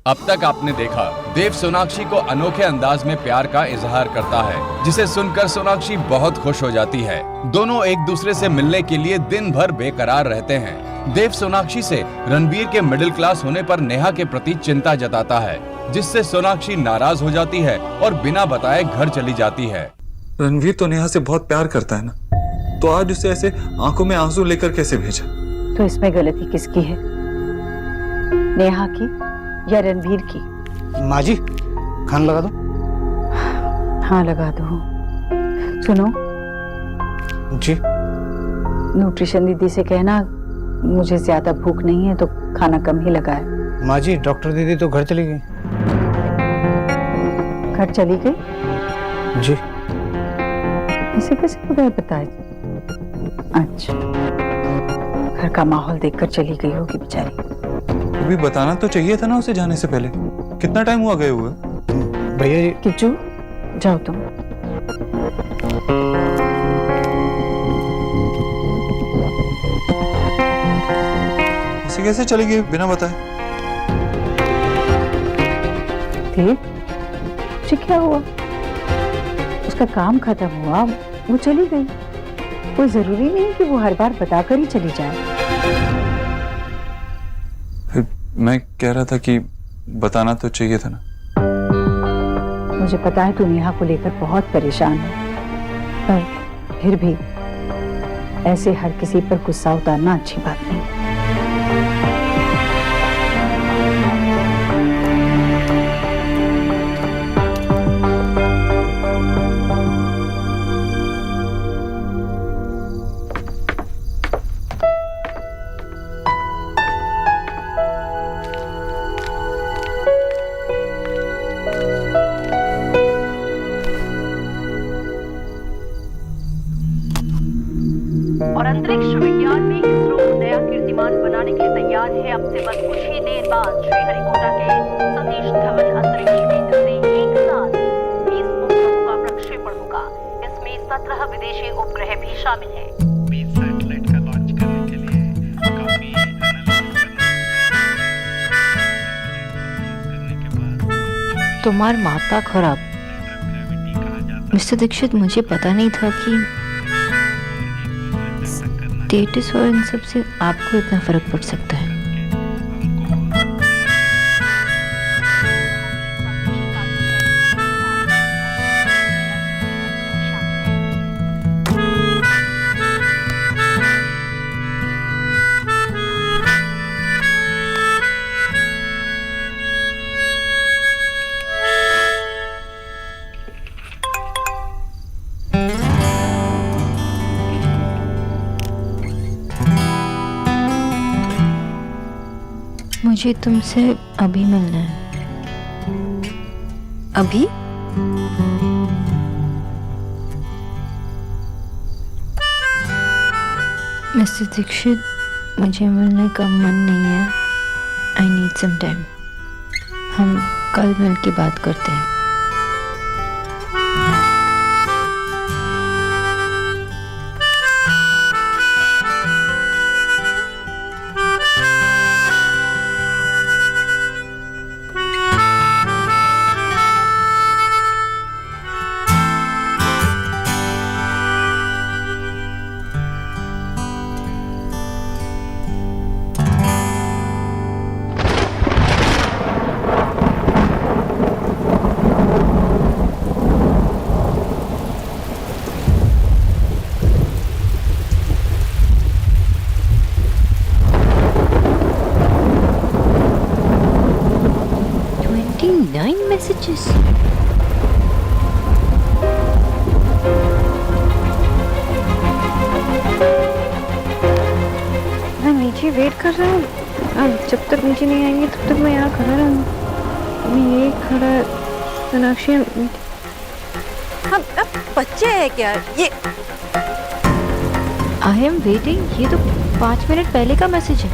अब तक आपने देखा देव सोनाक्षी को अनोखे अंदाज में प्यार का इजहार करता है, जिसे सुनकर सोनाक्षी बहुत खुश हो जाती है। दोनों एक दूसरे से मिलने के लिए दिन भर बेकरार रहते हैं। देव सोनाक्षी से रणबीर के मिडिल क्लास होने पर नेहा के प्रति चिंता जताता है, जिससे सोनाक्षी नाराज हो जाती है और बिना बताए घर चली जाती है। रणवीर तो नेहा से बहुत प्यार करता है ना, तो आज उसे ऐसे आंखों में आंसू लेकर कैसे भेजा? तो इसमें गलती किसकी है, नेहा की या रणबीर की? माँ जी, खाना लगा दो। हाँ लगा दो। सुनो जी, न्यूट्रिशन दीदी से कहना मुझे ज्यादा भूख नहीं है तो खाना कम ही लगाए। माँ जी, डॉक्टर दीदी तो घर चली गई। घर चली गई? जी। इसे कैसे बगैर बताए? अच्छा, घर का माहौल देखकर चली गई होगी बेचारी। अभी बताना तो चाहिए था ना उसे जाने से पहले। कितना टाइम हुआ गए हुए? भैया जी। किच्चू जाओ तुम। ऐसे कैसे चली गई बिना बताए? उसे क्या हुआ? उसका काम खत्म हुआ, वो चली गई। कोई जरूरी नहीं कि वो हर बार बताकर ही चली जाए। मैं कह रहा था कि बताना तो चाहिए था ना। मुझे पता है तू नेहा को लेकर बहुत परेशान है, पर फिर भी ऐसे हर किसी पर गुस्सा उतारना अच्छी बात नहीं। और अंतरिक्ष विज्ञान में इसरो नया कीर्तिमान बनाने के लिए तैयार है। अब से बस कुछ ही देर बाद श्रीहरिकोटा के सतीश धवन अंतरिक्ष केंद्र से एक साथ 20 उपग्रहों का प्रक्षेपण होगा। इसमें 17 विदेशी उपग्रह भी शामिल हैं। 20 सैटेलाइट का लॉन्च करने के लिए काफी करने के बाद तुम्हार माता खराब। मिस्टर दीक्षित, मुझे पता नहीं था कि स्टेटस और इन सब से आपको इतना फर्क पड़ सकता है। मुझे तुमसे अभी मिलना है। अभी? मिस्टर दीक्षित, मुझे मिलने का मन नहीं है। I need some time. हम कल मिल के बात करते हैं। Messages. मैं नीचे वेट कर रहा हूँ। अब जब तक नीचे नहीं आएंगे तब तक मैं यहाँ खड़ा रहूँगा। मैं ये खड़ा सोनाक्षी। हम अब बच्चे हैं क्या ये? I am waiting. ये तो 5 मिनट पहले का मैसेज है।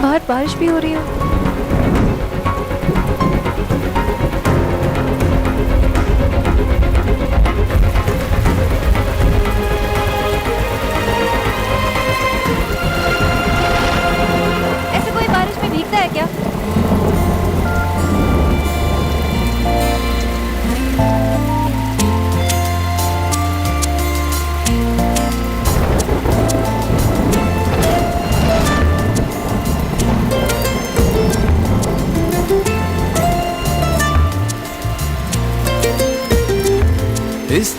बाहर बारिश भी हो रही है। ऐसे कोई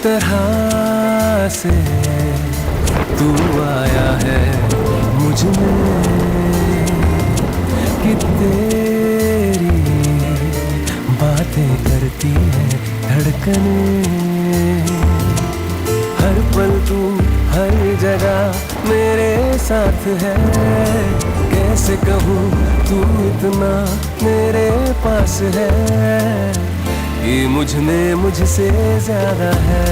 तरह से तू आया है मुझ में कि तेरी बातें करती है धड़कनें, हर पल तू हर जगह मेरे साथ है, कैसे कहूँ तू इतना मेरे पास है, ये मुझ में मुझसे ज्यादा है,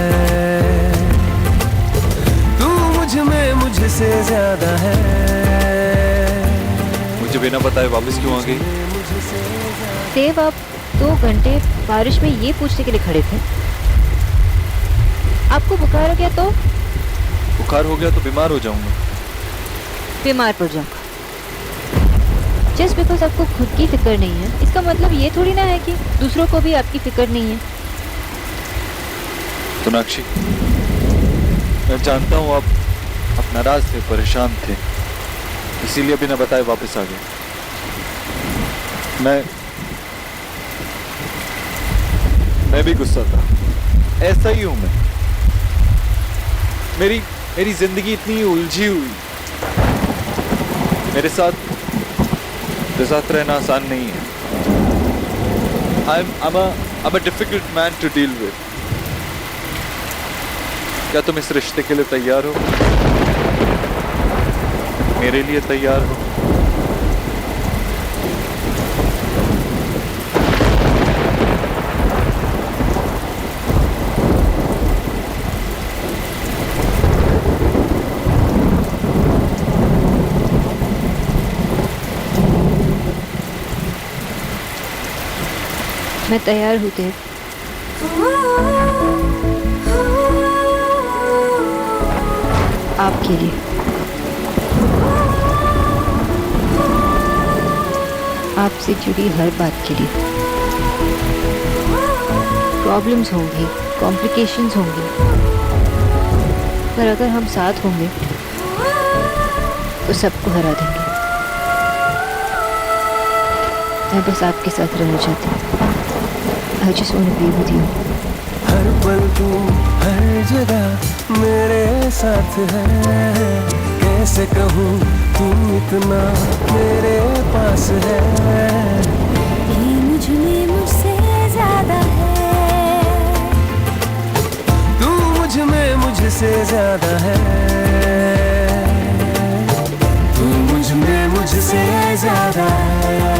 तू मुझ में मुझसे ज्यादा है। मुझे बिना बताए वापस क्यों आ गई? देव, आप 2 घंटे बारिश में ये पूछने के लिए खड़े थे आपको बुखार हो गया तो? बुखार हो गया तो बीमार हो जाऊंगा। बीमार पड़ जाऊंगा। जस्ट बिकॉज आपको खुद की फिक्र नहीं है इसका मतलब ये थोड़ी ना है कि दूसरों को भी आपकी फिक्र नहीं है। सोनाक्षी, मैं जानता हूँ आप नाराज थे, परेशान थे, इसीलिए बिना बताए वापस आ गए। मैं भी गुस्सा था, ऐसा ही हूं मैं। मेरी जिंदगी इतनी उलझी हुई, मेरे साथ रहना आसान नहीं है। I'm a difficult man to deal with. क्या तुम इस रिश्ते के लिए तैयार हो? मेरे लिए तैयार हो? मैं तैयार हूँ देव। आपके लिए, आपसे जुड़ी हर बात के लिए। प्रॉब्लम्स होंगी, कॉम्प्लिकेशंस होंगी, पर अगर हम साथ होंगे तो सबको हरा देंगे। मैं बस आपके साथ रहना चाहती हूँ। I just want to be with you. हर पल तू हर जगह मेरे साथ है, कैसे कहूँ तू इतना मेरे पास है, ये मुझ में मुझसे ज्यादा है, तू मुझ में मुझसे ज्यादा है, तू मुझ में मुझसे ज्यादा है।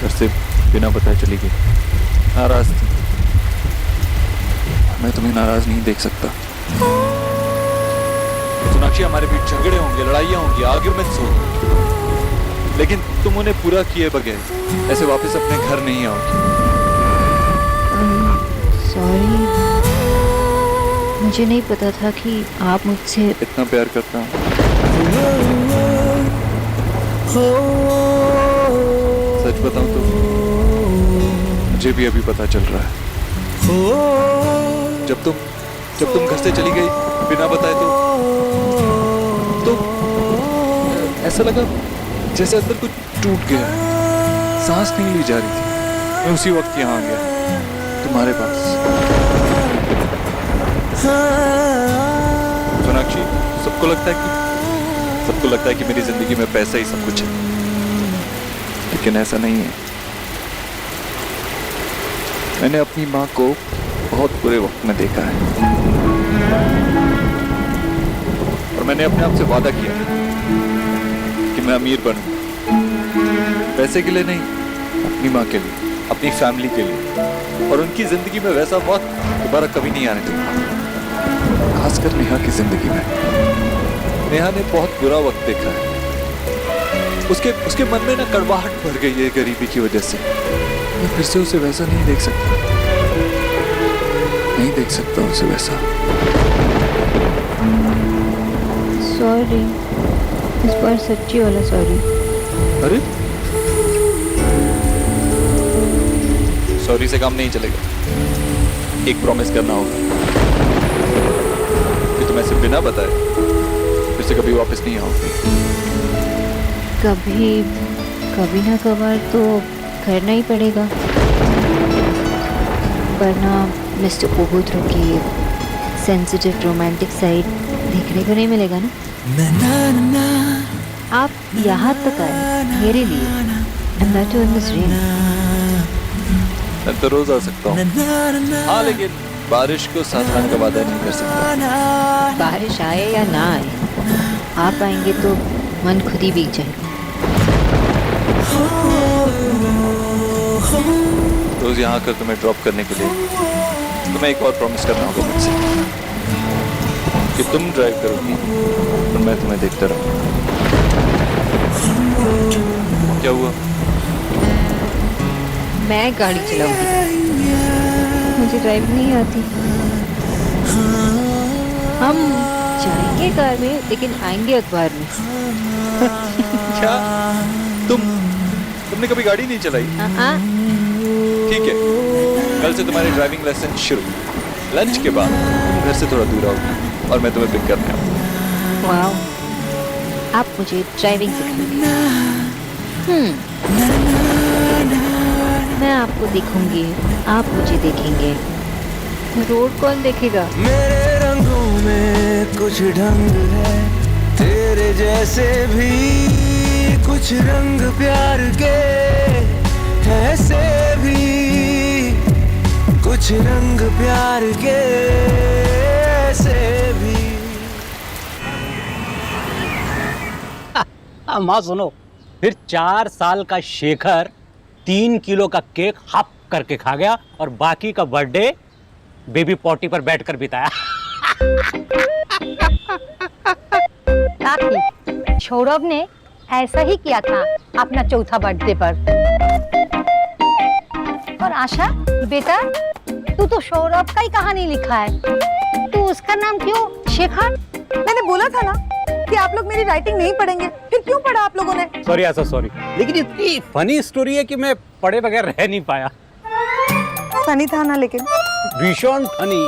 घर से बिना बताए चली गई, नाराज थी। मैं तुम्हें नाराज नहीं देख सकता। सोनाक्षी, हमारे बीच झगड़े होंगे, लड़ाइयाँ होंगी, आर्ग्यूमेंट्स होंगे, लेकिन तुम उन्हें पूरा किए बगैर ऐसे वापस अपने घर नहीं आओगी। सॉरी, मुझे नहीं पता था कि आप मुझसे इतना प्यार करता हूँ। सच बताऊं तो मुझे भी अभी पता चल रहा है। जब तुम घर से चली गई बिना बताए तो ऐसा लगा जैसे अंदर कुछ टूट गया, सांस नहीं ली जा रही थी। मैं उसी वक्त यहाँ आ गया तुम्हारे पास। सोनाक्षी, सबको लगता है कि मेरी जिंदगी में पैसा ही सब कुछ है, लेकिन ऐसा नहीं है। मैंने अपनी माँ को बहुत बुरे वक्त में देखा है और मैंने अपने आप से वादा किया कि मैं अमीर बनूं, पैसे के लिए नहीं, अपनी माँ के लिए, अपनी फैमिली के लिए, और उनकी जिंदगी में वैसा वक्त दोबारा कभी नहीं आने दूंगा। खासकर नेहा की जिंदगी में। नेहा ने बहुत बुरा वक्त देखा है। उसके मन में ना कड़वाहट भर गई है गरीबी की वजह से। मैं फिर से उसे वैसा नहीं देख सकता, नहीं देख सकता उसे वैसा। सॉरी, इस बार सच्ची वाला सॉरी। अरे सॉरी से काम नहीं चलेगा, एक प्रॉमिस करना होगा कि तुम ऐसे बिना बताए फिर से कभी वापस नहीं आओगे। कभी ना कभार तो करना ही पड़ेगा, वरना मिस्टर ओबुद्रो की सेंसिटिव रोमांटिक साइड देखने को नहीं मिलेगा ना। आप यहाँ तक आए मेरे लिए, and that too in this rain. मैं तो रोज आ सकता हूँ, हाँ, लेकिन बारिश को साथ आने का वादा नहीं कर सकता। बारिश आए या ना आए, आप आएंगे तो मन खुद ही भीग जाएगा। रोज यहाँ आकर तुम्हें ड्रॉप करने के लिए तुम्हें एक और प्रॉमिस करना होगा मुझसे कि तुम ड्राइव करोगी और मैं तुम्हें देखता रहूँगा। क्या हुआ? मैं गाड़ी चलाऊंगी, मुझे ड्राइव नहीं आती। हम जाएंगे कार में लेकिन आएंगे अखबार में। क्या तुमने कभी गाड़ी नहीं चलाई? ठीक है, कल से तुम्हारी ड्राइविंग लेसन शुरू। लंच के बाद घर से थोड़ा दूर आओगी और मैं तुम्हें पिक करने आऊँगा। वाओ, आप मुझे ड्राइविंग सिखाएंगे। मैं आपको देखूंगी, आप मुझे देखेंगे, रोड कौन देखेगा? मेरे रंगों में कुछ ढंग है, तेरे जैसे भी कुछ रंग प्यार के, ऐसे भी कुछ रंग प्यार के, ऐसे भी। माँ सुनो, फिर 4 साल का शेखर 3 किलो का केक हप करके खा गया और बाकी का बर्थडे बेबी पॉटी पर बैठकर बिताया। काकी, सौरभ ने ऐसा ही किया था अपना चौथा बर्थडे पर। और आशा बेटा, तू तो सौरभ का ही कहानी लिखा है, तू उसका नाम क्यों शेखर? मैंने बोला था ना कि आप लोग मेरी राइटिंग नहीं पढ़ेंगे, फिर क्यों पढ़ा आप लोगों ने? सॉरी आशा, सॉरी, लेकिन इतनी फनी स्टोरी है कि मैं पढ़े बगैर रह नहीं पाया। फनी था ना, लेकिन भीषण फनी।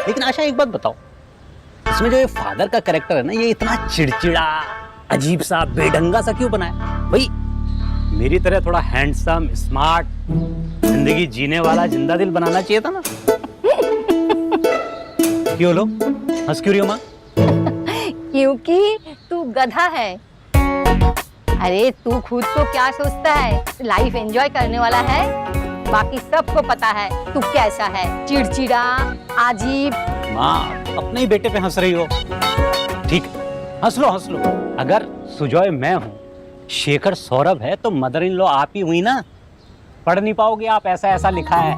लेकिन आशा एक बात बताओ, इसमें जो ये फादर का कैरेक्टर है ना, ये इतना चिड़चिड़ा, अजीब सा, बेढंगा सा क्यों बनाया? भाई मेरी तरह थोड़ा हैंडसम, स्मार्ट, जिंदगी जीने वाला जिंदा दिल बनाना चाहिए था ना। क्यों लो हंस क्यों रही हो माँ? क्योंकि तू गधा है। अरे तू खुद को क्या सोचता है, लाइफ एंजॉय करने वाला है, बाकी सबको पता है तू कैसा है, चिड़चिड़ा, अजीब। माँ अपने ही बेटे पे हंस रही हो। ठीक है, हंस लो हंस लो। अगर सुजॉय मैं हूँ, शेखर सौरभ है, तो मदर इन लॉ आप ही हुई ना। पढ़ नहीं पाओगे आप, ऐसा ऐसा लिखा है।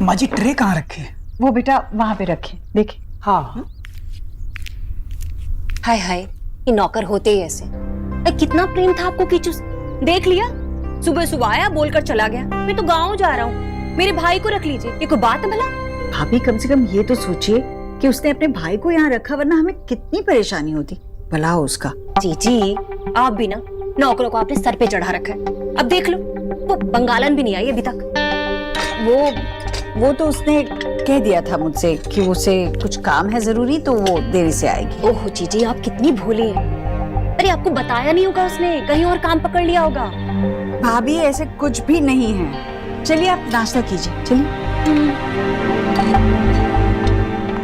माँ जी ट्रे कहाँ रखे? वो बेटा वहां पे रखे, देखे। हाँ। हाय हाय, ये नौकर होते ही ऐसे। कितना प्रेम था आपको कीचू से, देख लिया? सुबह सुबह आया, बोलकर चला गया, मैं तो गाँव जा रहा हूँ, मेरे भाई को रख लीजिए। ये कोई बात है भला? भाभी कम से कम ये तो सोचिए कि उसने अपने भाई को यहाँ रखा, वरना हमें कितनी परेशानी होती। भला हो उसका। जी आप भी ना नौकरों को आपने सर पे चढ़ा रखा है। अब देख लो, वो बंगालन भी नहीं आई अभी तक। वो तो उसने कह दिया था मुझसे कि उसे कुछ काम है जरूरी, तो वो देरी से आएगी। ओह जीजी, आप कितनी भोली हैं। अरे आपको बताया नहीं होगा उसने, कहीं और काम पकड़ लिया होगा। भाभी ऐसे कुछ भी नहीं है। चलिए आप नाश्ता कीजिए, चलिए।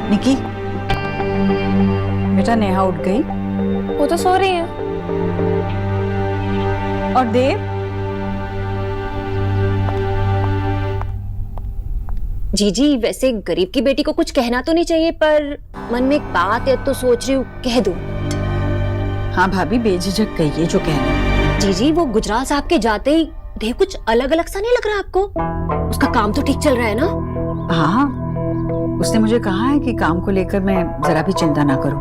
निकी बेटा, नेहा उठ गई? वो तो सो रही है। और देव? जीजी वैसे गरीब की बेटी को कुछ कहना तो नहीं चाहिए, पर मन में एक बात है तो सोच रही हूँ कह दूं। हाँ भाभी, बेझिझक कहिए जो कहना। जीजी वो गुजराल साहब के जाते ही देव कुछ अलग अलग सा नहीं लग रहा आपको? उसका काम तो ठीक चल रहा है ना? हाँ, उसने मुझे कहा है कि काम को लेकर मैं जरा भी चिंता ना करूं,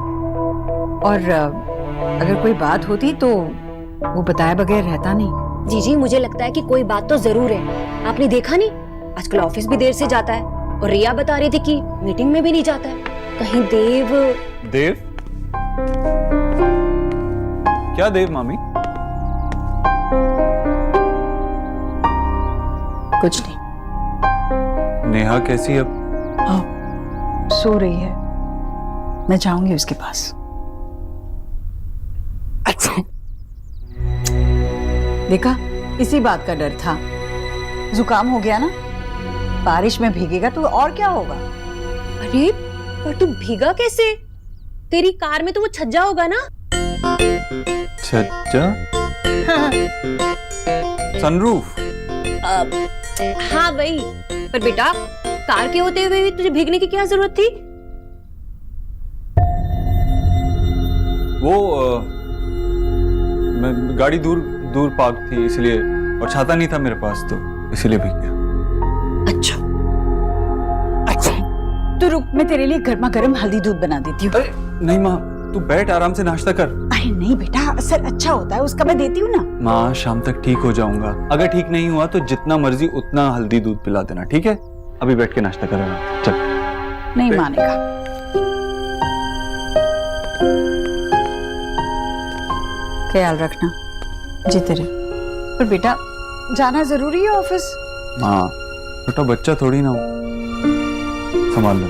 और अगर कोई बात होती तो वो बताए बगैर रहता नहीं। जीजी मुझे लगता है कि कोई बात तो जरूर है। आपने देखा नहीं, आजकल ऑफिस भी देर से जाता है, और रिया बता रही थी कि मीटिंग में भी नहीं जाता है। कहीं देव क्या देव मामी? कुछ नहीं। नेहा कैसी अब? हाँ, सो रही है। मैं जाऊंगी उसके पास। अच्छा, देखा, इसी बात का डर था। जुकाम हो गया ना, बारिश में भीगेगा तो और क्या होगा? अरे पर तू भीगा कैसे? तेरी कार में तो वो छज्जा होगा ना? छज्जा? हाँ। सनरूफ? हाँ वही। पर बेटा, कार के होते हुए भी तुझे भीगने की क्या जरूरत थी? वो मैं गाड़ी दूर पार्क थी इसलिए, और छाता नहीं था मेरे पास तो इसलिए भीग गया। अच्छा, तो रुक, मैं तेरे लिए गर्मा गर्म हल्दी दूध बना देती हूँ। नहीं माँ, तू बैठ, आराम से नाश्ता कर। अरे नहीं बेटा, असर अच्छा होता है उसका, मैं देती हूँ ना। माँ, शाम तक ठीक हो जाऊंगा। अगर ठीक नहीं हुआ तो जितना मर्जी उतना हल्दी दूध पिला देना, ठीक है? अभी बैठ के नाश्ता करेगा। चल। नहीं मानेगा। ख्याल रखना जी तेरे। पर बेटा, जाना जरूरी है ऑफिस। हाँ, छोटा बच्चा थोड़ी ना हो, संभाल लो।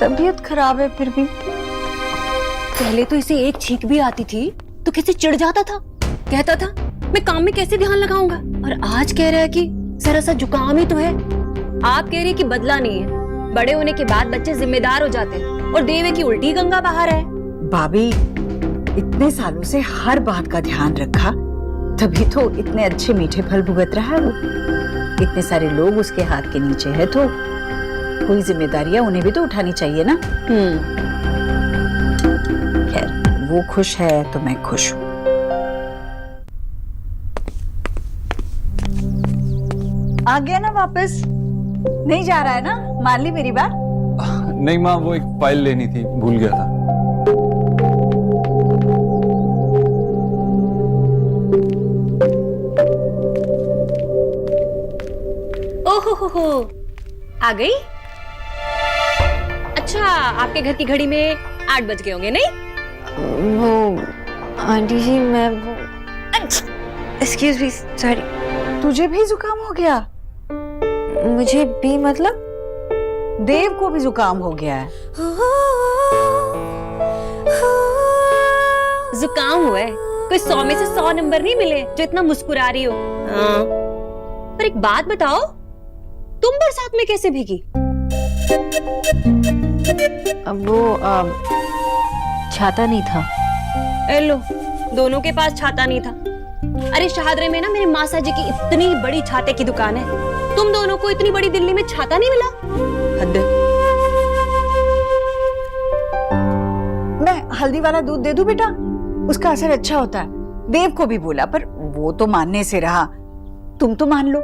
तबीयत खराब है फिर भी। पहले तो इसे एक छींक भी आती थी तो कैसे चिढ़ जाता था, कहता था मैं काम में कैसे ध्यान लगाऊंगा, और आज कह रहा है कि जरा सा जुकाम ही तो है। आप कह रही है कि बदला नहीं है। बड़े होने के बाद बच्चे जिम्मेदार हो जाते हैं, और देवे की उल्टी गंगा बाहर है। भाभी, इतने सालों से हर बात का ध्यान रखा, तभी तो इतने अच्छे मीठे फल भुगत रहा है वो। इतने सारे लोग उसके हाथ के नीचे है, तो कोई जिम्मेदारियां उन्हें भी तो उठानी चाहिए ना। खैर, वो खुश है तो मैं खुश हूँ। आ गया ना वापस? नहीं जा रहा है ना? मान ली मेरी बात? नहीं माँ, वो एक फाइल लेनी थी, भूल गया था। ओहो, आ गई? अच्छा, आपके घर की घड़ी में 8 बज गए होंगे नहीं? वो आंटी जी, मैं वो एक्सक्यूज मी, सॉरी। तुझे भी जुकाम हो गया? मुझे भी मतलब? देव को भी जुकाम हो गया है। जुकाम हुआ है? कोई 100 में से 100 नंबर नहीं मिले जो इतना मुस्कुरा रही हो। हाँ। पर एक बात बताओ, तुम बरसात में कैसे भीगी? वो छाता नहीं था। लो, दोनों के पास छाता नहीं था। अरे शाहदरे में ना मेरे मासा जी की इतनी बड़ी छाते की दुकान है, तुम दोनों को इतनी बड़ी दिल्ली में छाता नहीं मिला? हद। मैं हल्दी वाला दूध दे दूं बेटा? उसका असर अच्छा होता है। देव को भी बोला, पर वो तो मानने से रहा। तुम तो मान लो।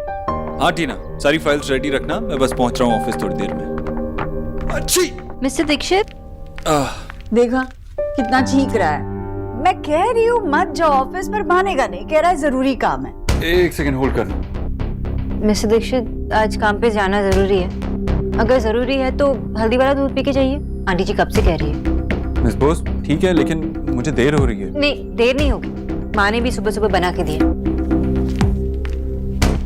हाँ टीना, सारी फाइल्स रेडी रखना, मैं बस पहुंच रहा हूँ ऑफिस थोड़ी देर में। अच्छी। मिस्टर दीक्षित, देखा कितना चीख रहा है। मैं कह रही हूँ मत जाओ ऑफिस, पर मानेगा नहीं, कह रहा है जरूरी काम है। एक सेकंड होल्ड करना। मिस्टर दीक्षित, आज काम पे जाना जरूरी है। अगर जरूरी है तो हल्दी वाला दूध पी के जाइए। आंटी जी कब से कह रही है। मिस बोस, ठीक है, लेकिन मुझे देर हो रही है। नहीं, देर नहीं होगी। माँ ने भी सुबह सुबह बना के दिया।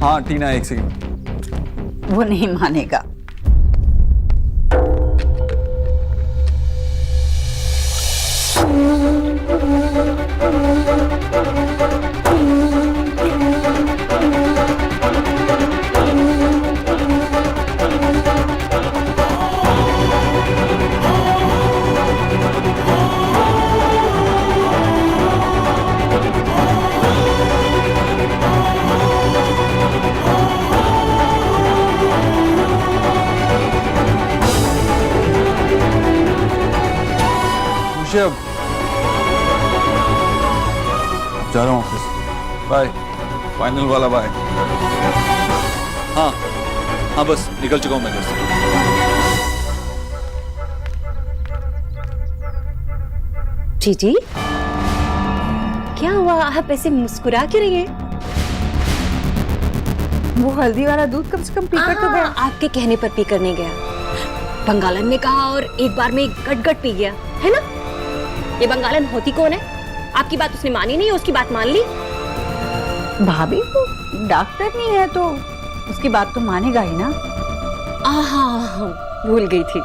हाँ टीना, एक सेकंड। वो नहीं मानेगा। लीजिए अब जा रहा हूँ ऑफिस। बाय, फाइनल वाला बाय। हाँ हाँ, बस निकल चुका हूँ मैं घर से। जीजी, क्या हुआ? आप ऐसे मुस्कुरा क्यों रही हैं? वो हल्दी वाला दूध कम से कम पीकर तो गया। आपके कहने पर पीकर नहीं गया। बंगालन ने कहा और एक बार में गट पी गया, है ना? ये बंगालन होती कौन है? आपकी बात उसने मानी नहीं, उसकी बात मान ली। भाभी वो डॉक्टर नहीं है तो उसकी बात तो मानेगा ही ना। भूल गई थी,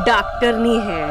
डॉक्टर नहीं है।